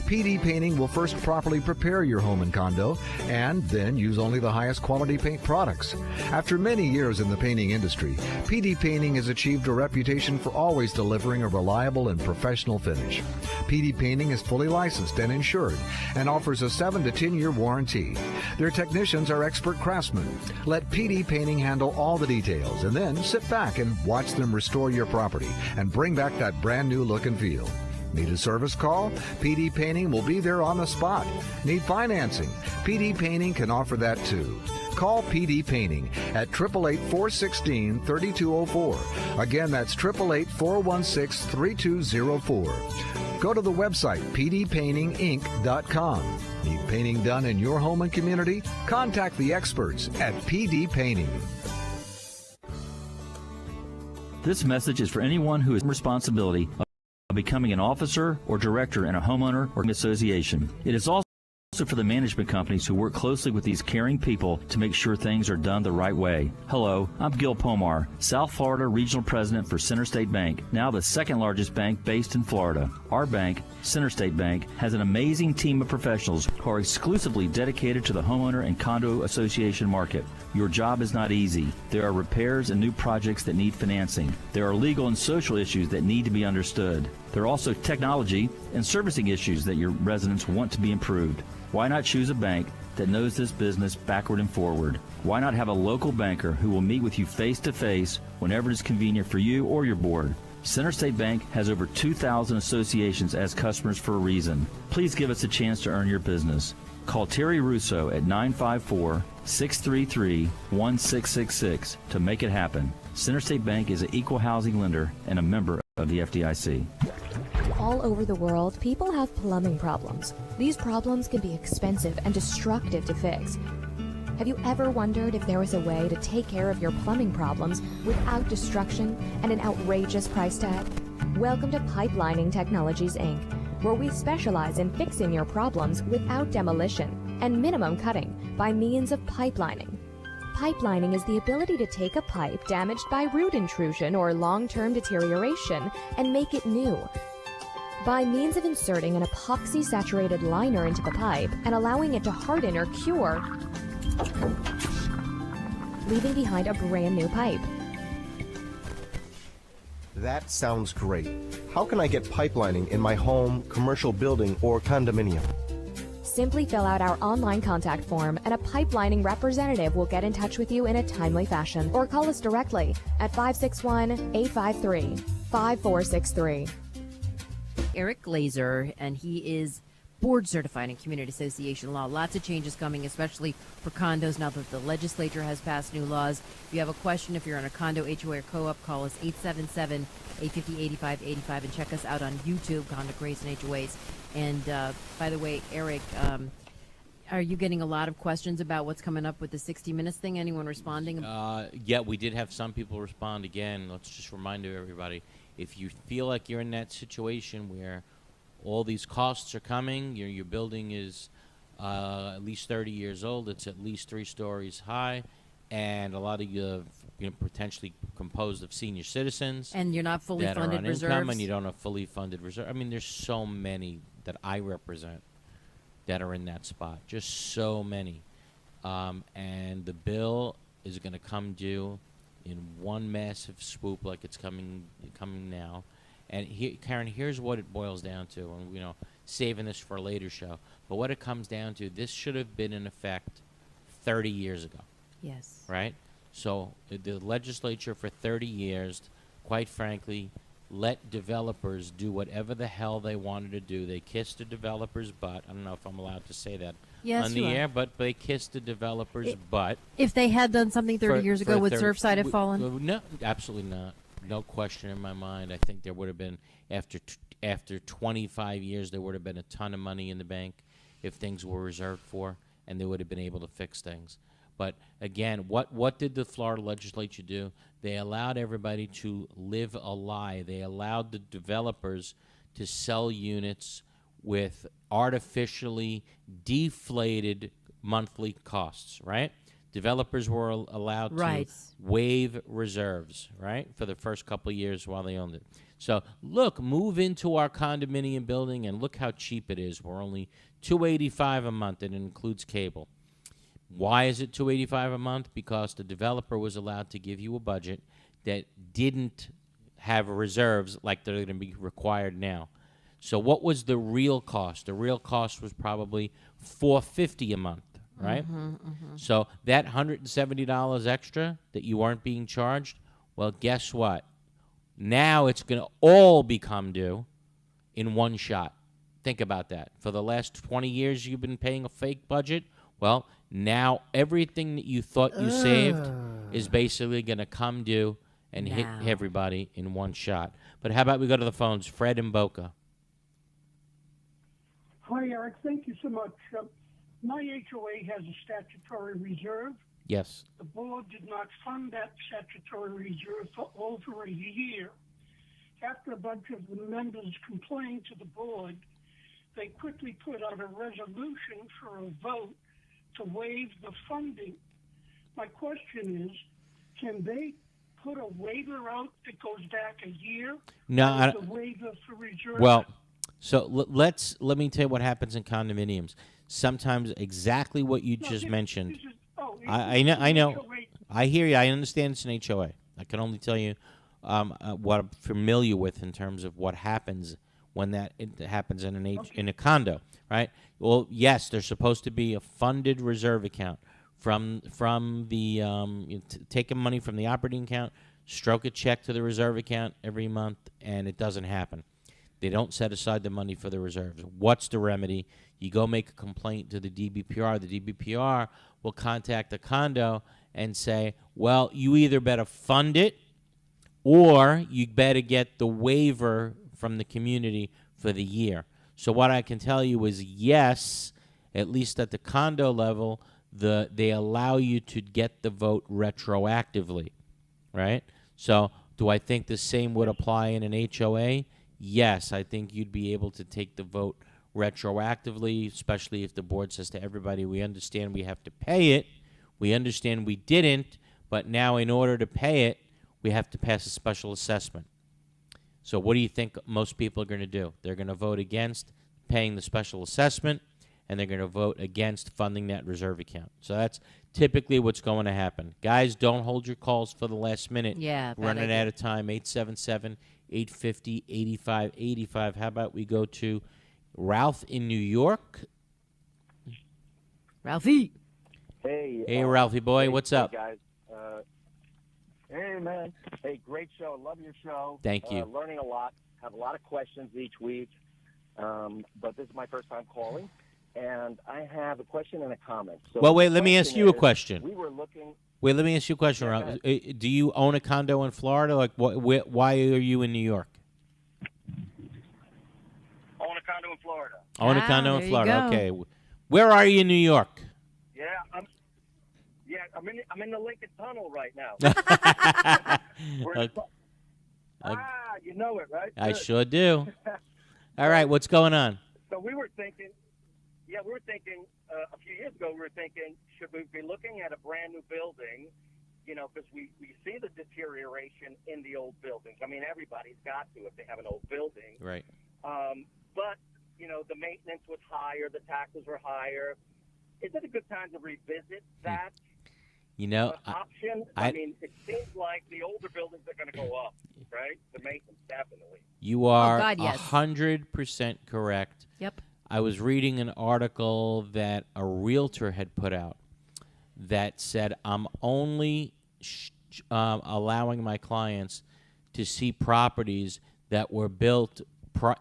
PD Painting will first properly prepare your home and condo and then use only the highest quality paint products. After many years in the painting industry, PD Painting has achieved a reputation for always delivering a reliable and professional finish. PD Painting is fully licensed and insured and offers a 7 to 10-year warranty. Their technicians are expert craftsmen. Let PD Painting handle all the details and then sit back and watch them restore your property and bring back that brand new look and feel. Need a service call? PD Painting will be there on the spot. Need financing? PD Painting can offer that too. Call PD Painting at 888-416-3204. Again, that's 888-416-3204. Go to the website pdpaintinginc.com. Need painting done in your home and community? Contact the experts at PD Painting. This message is for anyone who has responsibility of becoming an officer or director in a homeowner or association. It is also for the management companies who work closely with these caring people to make sure things are done the right way. Hello, I'm Gil Pomar, South Florida Regional President for Center State Bank, now the second largest bank based in Florida. Our bank, Center State Bank, has an amazing team of professionals who are exclusively dedicated to the homeowner and condo association market. Your job is not easy. There are repairs and new projects that need financing. There are legal and social issues that need to be understood. There are also technology and servicing issues that your residents want to be improved. Why not choose a bank that knows this business backward and forward? Why not have a local banker who will meet with you face to face whenever it is convenient for you or your board? Center State Bank has over 2,000 associations as customers for a reason. Please give us a chance to earn your business. Call Terry Russo at 954-633-1666 to make it happen. Center State Bank is an equal housing lender and a member of the FDIC. All over the world, people have plumbing problems. These problems can be expensive and destructive to fix. Have you ever wondered if there was a way to take care of your plumbing problems without destruction and an outrageous price tag? Welcome to Pipelining Technologies, Inc., where we specialize in fixing your problems without demolition and minimum cutting by means of pipelining. Pipelining is the ability to take a pipe damaged by root intrusion or long-term deterioration and make it new. By means of inserting an epoxy-saturated liner into the pipe and allowing it to harden or cure, leaving behind a brand new pipe. That sounds great. How can I get pipelining in my home, commercial building, or condominium? Simply fill out our online contact form and a pipelining representative will get in touch with you in a timely fashion, or call us directly at 561-853-5463. Eric Glazer, and he is board certified in community association law. Lots of changes coming, especially for condos now that the legislature has passed new laws. If you have a question, if you're in a condo, HOA, or co-op, call us 877-850-8585 and check us out on YouTube, Condo, Craze, and HOAs. And by the way, Eric, are you getting a lot of questions about what's coming up with the 60 Minutes thing? Anyone responding? Yeah, we did have some people respond again. Let's just remind everybody, if you feel like you're in that situation where all these costs are coming, your building is at least 30 years old, it's at least 3 stories high, and a lot of you potentially composed of senior citizens. And you're not fully that funded are on reserves. income, and you don't have fully funded reserve. I mean, there's so many that I represent that are in that spot, just so many. And the bill is going to come due in one massive swoop like it's coming now. And Karen, here's what it boils down to, and saving this for a later show. But what it comes down to, this should have been in effect 30 years ago. Yes. Right? So the legislature for 30 years, quite frankly, let developers do whatever the hell they wanted to do. They kissed a developer's butt. I don't know if I'm allowed to say that on the air, but they kissed a developer's butt. If they had done something 30 years ago, would Surfside have fallen? No, absolutely not. No question in my mind. I think there would have been, after 25 years, there would have been a ton of money in the bank if things were reserved for, and they would have been able to fix things. But again, what did the Florida legislature do? They allowed everybody to live a lie. They allowed the developers to sell units with artificially deflated monthly costs, right? Developers were allowed to waive reserves, right, for the first couple of years while they owned it. So, look, move into our condominium building, and look how cheap it is. We're only $285 a month, and it includes cable. Why is it $285 a month? Because the developer was allowed to give you a budget that didn't have reserves like they're going to be required now. So, what was the real cost? The real cost was probably $450 a month. Right? So that $170 extra that you weren't being charged, well, guess what? Now it's going to all become due in one shot. Think about that. For the last 20 years, you've been paying a fake budget. Well, now everything that you thought you saved is basically going to come due and hit everybody in one shot. But how about we go to the phones? Fred and Boca. Hi, Eric. Thank you so much. My HOA has a statutory reserve. Yes. The board did not fund that statutory reserve for over a year. After a bunch of the members complained to the board, they quickly put out a resolution for a vote to waive the funding. My question is, can they put a waiver out that goes back a year? No, the waiver for reserve. Well, so let me tell you what happens in condominiums. Sometimes exactly what you just mentioned. I know. I hear you. I understand it's an HOA. I can only tell you what I'm familiar with in terms of what happens when it happens in in a condo, right? Well, yes, there's supposed to be a funded reserve account from the taking money from the operating account stroke a check to the reserve account every month, and it doesn't happen. They don't set aside the money for the reserves. What's the remedy? You go make a complaint to the DBPR. The DBPR will contact the condo and say, well, you either better fund it or you better get the waiver from the community for the year. So what I can tell you is yes, at least at the condo level, they allow you to get the vote retroactively, right? So do I think the same would apply in an HOA? Yes, I think you'd be able to take the vote retroactively, especially if the board says to everybody, we understand we have to pay it, we understand we didn't, but now in order to pay it, we have to pass a special assessment. So what do you think most people are going to do? They're going to vote against paying the special assessment, and they're going to vote against funding that reserve account. So that's typically what's going to happen. Guys, don't hold your calls for the last minute. Yeah. Running out of time. 877-850-8585. How about we go to Ralph in New York? Ralphie. Hey, Ralphie boy. What's up? Guys. Hey, man. Hey, great show. Love your show. Thank you. Learning a lot. Have a lot of questions each week. But this is my first time calling. And I have a question and a comment. So well, wait, let me ask you a question. We were looking. Wait, let me ask you a question, Ralph. Do you own a condo in Florida? Like, why are you in New York? Own a condo in Florida. Own a condo in Florida. go. Okay. Where are you in New York? Yeah, I'm in the Lincoln Tunnel right now. You know it, right? I sure do. All right, what's going on? So we were thinking a few years ago, we were thinking, should we be looking at a brand new building, because we see the deterioration in the old buildings. I mean, everybody's got to if they have an old building. Right. But, the maintenance was higher, the taxes were higher. Is it a good time to revisit that option? I mean, it seems like the older buildings are going to go up, right? The maintenance, definitely. You are God, yes. 100% correct. Yep. I was reading an article that a realtor had put out that said, I'm only allowing my clients to see properties that were built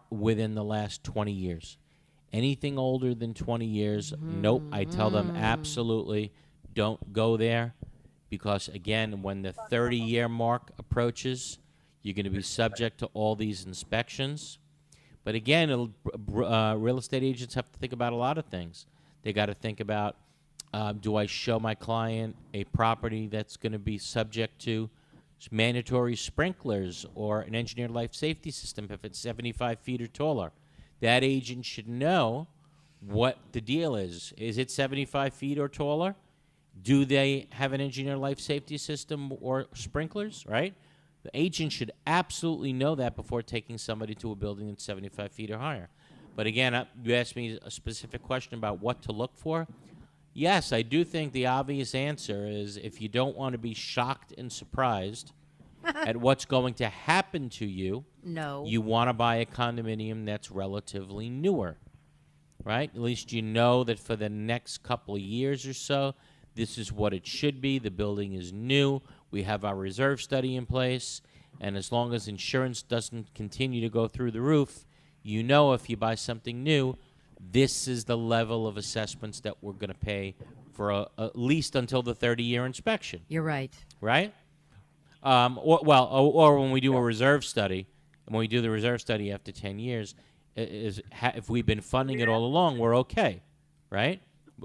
within the last 20 years. Anything older than 20 years, nope. I tell them absolutely don't go there because, again, when the 30-year mark approaches, you're going to be subject to all these inspections. But again, real estate agents have to think about a lot of things. They got to think about, do I show my client a property that's going to be subject to mandatory sprinklers or an engineered life safety system if it's 75 feet or taller? That agent should know what the deal is. Is it 75 feet or taller? Do they have an engineered life safety system or sprinklers, right? The agent should absolutely know that before taking somebody to a building that's 75 feet or higher. But again, you asked me a specific question about what to look for. Yes, I do think the obvious answer is if you don't want to be shocked and surprised at what's going to happen to you, you want to buy a condominium that's relatively newer, right? At least you know that for the next couple of years or so, this is what it should be. The building is new. We have our reserve study in place. And as long as insurance doesn't continue to go through the roof, you know if you buy something new, this is the level of assessments that we're going to pay for at least until the 30-year inspection. You're right. Right? Or when we do a reserve study, and when we do the reserve study after 10 years, if we've been funding it all along, we're okay, right?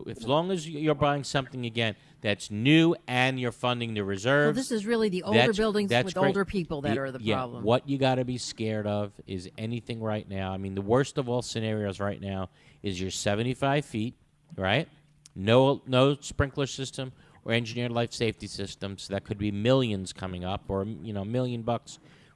As long as you're buying something, again, that's new and you're funding the reserves. So this is really the older buildings with great. older people that are the problem. What you got to be scared of is anything right now. I mean, the worst of all scenarios right now is you're 75 feet, right? No sprinkler system or engineered life safety system, so that could be millions coming up, or $1 million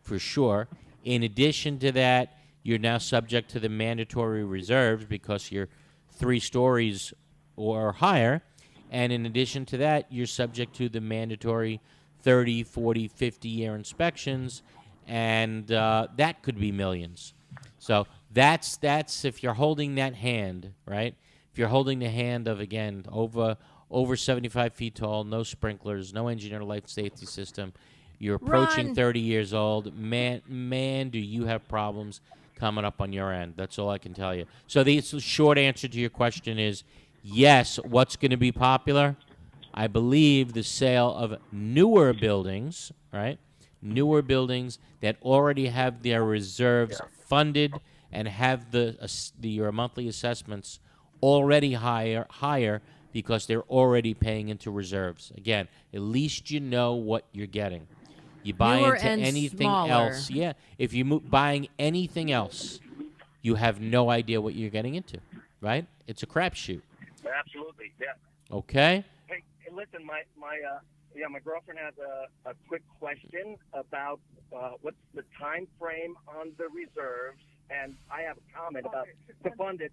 for sure. In addition to that, you're now subject to the mandatory reserves because you're 3 stories or higher, and in addition to that, you're subject to the mandatory 30, 40, 50-year inspections, and that could be millions. So that's if you're holding that hand, right? If you're holding the hand of, again, over 75 feet tall, no sprinklers, no engineered life safety system, You're approaching Run. 30 years old. Man, do you have problems coming up on your end. That's all I can tell you. So the short answer to your question is yes. What's going to be popular? I believe the sale of newer buildings, right? Newer buildings that already have their reserves funded and have your monthly assessments already higher because they're already paying into reserves. Again, at least you know what you're getting. You buy Newer into and anything smaller. else. Yeah, if you're buying anything else, you have no idea what you're getting into, right? It's a crapshoot. Absolutely, yeah. Okay? Hey, listen, my girlfriend has a quick question about what's the time frame on the reserves, and I have a comment about to fund it.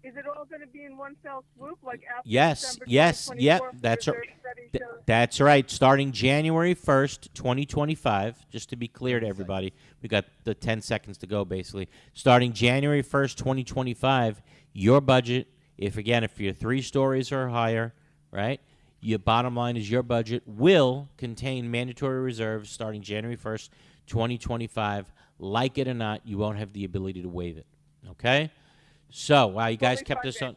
Is it all going to be in one fell swoop, like after Yes, December yes, 2024 yep, for that's reserve study shows? that's right. Starting January 1st, 2025, just to be clear to everybody, we got the 10 seconds to go basically. Starting January 1st, 2025, your budget, if your 3 stories or higher, right? Your bottom line is your budget will contain mandatory reserves starting January 1st, 2025. Like it or not, you won't have the ability to waive it. Okay? So, wow, you guys kept us on.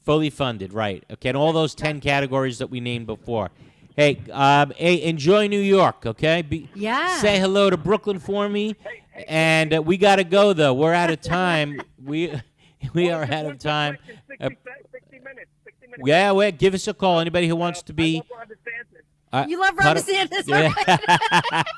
Fully funded, right. Okay, and all those 10 categories that we named before. Hey, enjoy New York, okay? Yeah. Say hello to Brooklyn for me. And we got to go, though. We're out of time. We are out of time. 60 minutes. Yeah, well, give us a call. Anybody who wants to be. You love Ron DeSantis, yeah.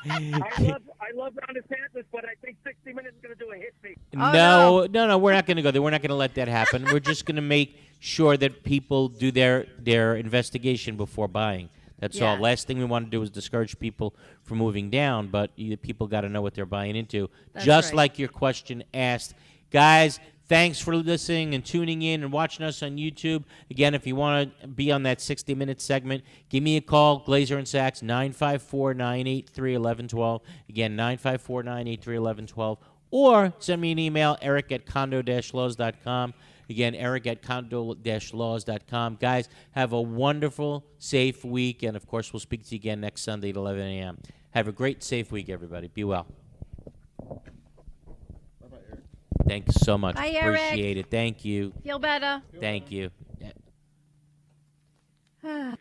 I love Ron DeSantis, but I think 60 Minutes is going to do a hit me. No, we're not going to go there. We're not going to let that happen. We're just going to make sure that people do their investigation before buying. That's all. Last thing we want to do is discourage people from moving down, but people got to know what they're buying into. That's just right. like your question asked. Guys, thanks for listening and tuning in and watching us on YouTube. Again, if you want to be on that 60-minute segment, give me a call, Glazer and Sachs, 954-983-1112. Again, 954-983-1112. Or send me an email, eric@condo-laws.com. Again, eric@condo-laws.com. Guys, have a wonderful, safe week. And, of course, we'll speak to you again next Sunday at 11 a.m. Have a great, safe week, everybody. Be well. Thanks so much. Bye, Eric. Appreciate it. Thank you. Feel better. Thank you. Yeah.